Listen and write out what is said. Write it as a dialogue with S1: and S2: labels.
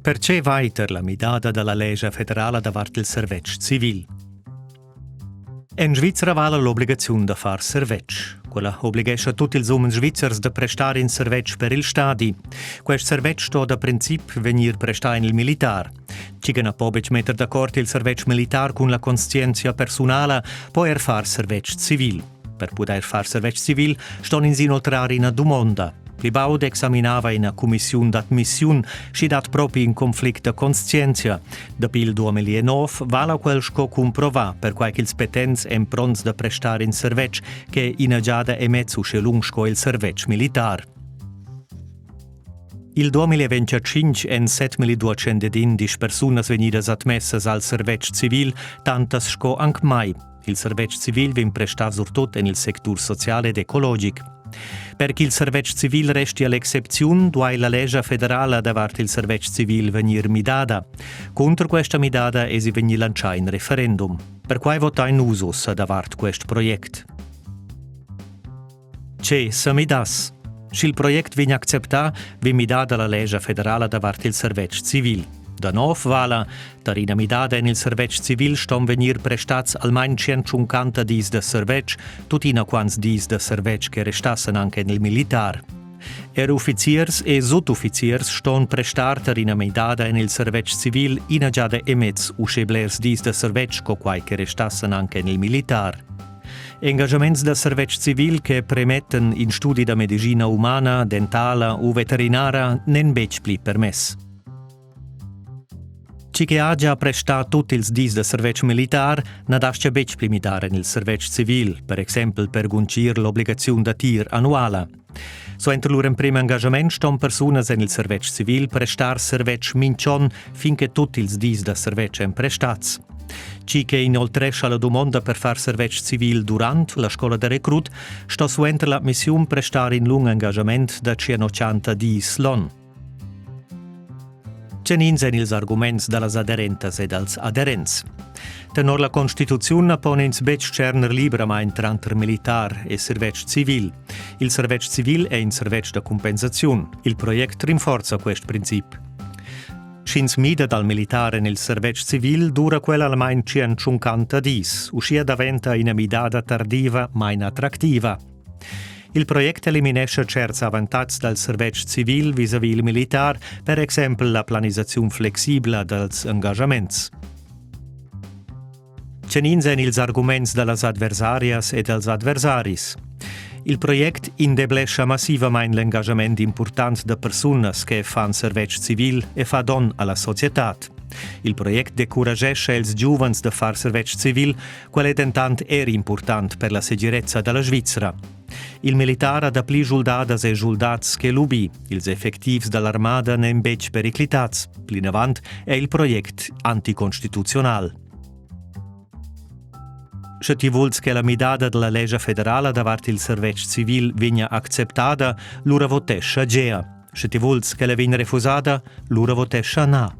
S1: Perché weiter la midada dalla Lescha federala davart il servetsch civil? In Svizra vala l'obbligazione da far servetsch. Quella obbligesce tutti els umens svizzers da prestar in servetsch per il stadi. Quest servetsch sto da princip venir prestar in il militar. Cigana pobec metter d'accordo il servetsch militar con la conscienza persunala, poi far servetsch civil. Per pudair far servetsch civil, ston inoltrar in dumonda. Il baud examinava in cumissiun d'admessas, sch'i propi in conflicto conscienza. Dapi il 2009 vala quel cumprovà perquai ils petents pronts da prestar in servetsch che in giada uschè il servetsch militar. Il 2025 en 7.210 persunas vegnidas admessas al servetsch civil, tantas anche mai. Il servetsch civil vien prestar surtot en il sector sociale ed ecologic. Perché il servetsch civil resti all'excepzione, duai la Lescha federala davart il servetsch civil venir midada. Contro questa midada si vegni lancià in referendum. Perquai vota in usus davart quest project. C'è vegnidas. Se il project viene acceptà, vi midada la Lescha federala davart il servetsch civil. Da nov vala, tarina midada in il servetsch civil stom venir prestats almain 150 dis de servetsch, tutina quants dis de servetsch che restassen anche nel militar. Uffiziers e sottuffiziers ston prestar tarina midada in il servetsch civil in giada uschè blers dis de servetsch quai che restassen anche nel militar. Engagements da servetsch civil che premetten in studi da medicina umana, dentala o veterinara nen bec pli permess. Ci che ha già prestato tutti i dis de servetsch militar, non dascia bec primitare nel servetsch civil, per esempio per guncir l'obbligazione da tir annuala. So entro loro primo engagement ston persunas nel servetsch civil prestar servetsch mincion finché tutti i dis de servetsch prestats. Ci che inoltrar la dumonda per far servetsch civil durant la scuola de recrut, sto su entro la missione prestar in lung engagement da 180 dis l'on. Cenins en ils arguments dallas aderentas ed als aderents. Tenor la Constituzione ponens bec cerner libera ma entranter militar e servetsch civil. Il servetsch civil è in servetsch da compensazione. Il project rinforza quest princip. Schins mida dal militare nel servetsch civil dura quella almain 150 dis, uschè daventa una midada tardiva ma inattrattiva. Il project eliminesce certs avantats dal servetsch civil vis-à-vis il militar, per esempio la planizzazione flexibla dels engagements. Cenins en ils arguments dallas adversarias e dels adversaris. Il project indeblesce massivament l'engagement important de persunas che fan servetsch civil e fa don alla societat. Il project decuragesce els giuvens de far servetsch civil, quel dentant era important per la sicurezza della Svizra. Il militar ha da pli giuldadas e giuldats che l'ubi, ils effektivs dall'armada nen bec periclitats. Plin avant è il project anticonstituzional. Se ti vuls che la midada della Lescha federala davart il servetsch civil vigna acceptada, l'ura votescia gea. Se ti vuls che la vigna refusada, l'ura votescia na.